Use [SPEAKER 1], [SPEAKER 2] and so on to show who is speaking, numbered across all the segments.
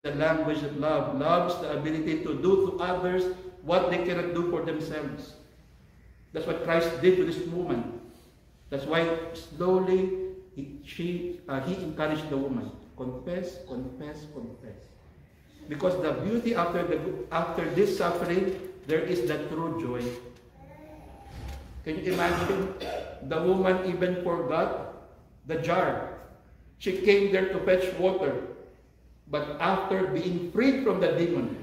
[SPEAKER 1] the language of love. Love is the ability to do to others what they cannot do for themselves. That's what Christ did to this woman. That's why slowly he encouraged the woman. Confess, confess, confess. Because the beauty after this suffering, there is the true joy. Can you imagine? The woman even forgot the jar. She came there to fetch water. But after being freed from the demon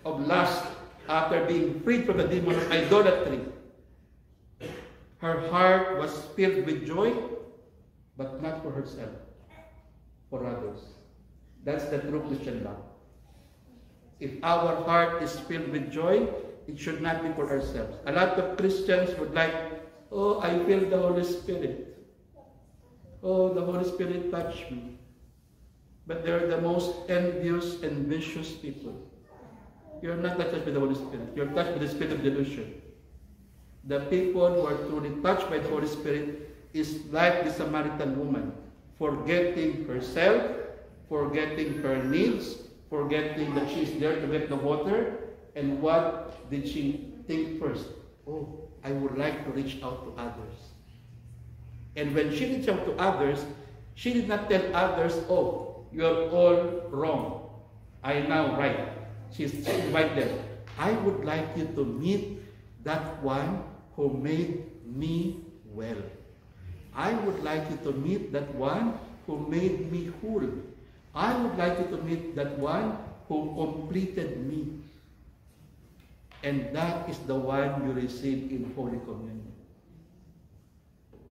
[SPEAKER 1] of lust, after being freed from the demon of idolatry, her heart was filled with joy, but not for herself, for others. That's the true Christian love. If our heart is filled with joy, it should not be for ourselves. A lot of Christians would like, oh, I feel the Holy Spirit. Oh, the Holy Spirit touched me. But they're the most envious and vicious people. You're not touched by the Holy Spirit. You're touched by the spirit of delusion. The people who are truly touched by the Holy Spirit is like the Samaritan woman, forgetting herself, forgetting her needs, forgetting that she's there to get the water. And what did she think first? Oh, I would like to reach out to others. And when she reached out to others, she did not tell others, oh, you're all wrong. I am now right. She invited them. I would like you to meet that one who made me well. I would like you to meet that one who made me whole. I would like you to meet that one who completed me. And that is the one you receive in Holy Communion.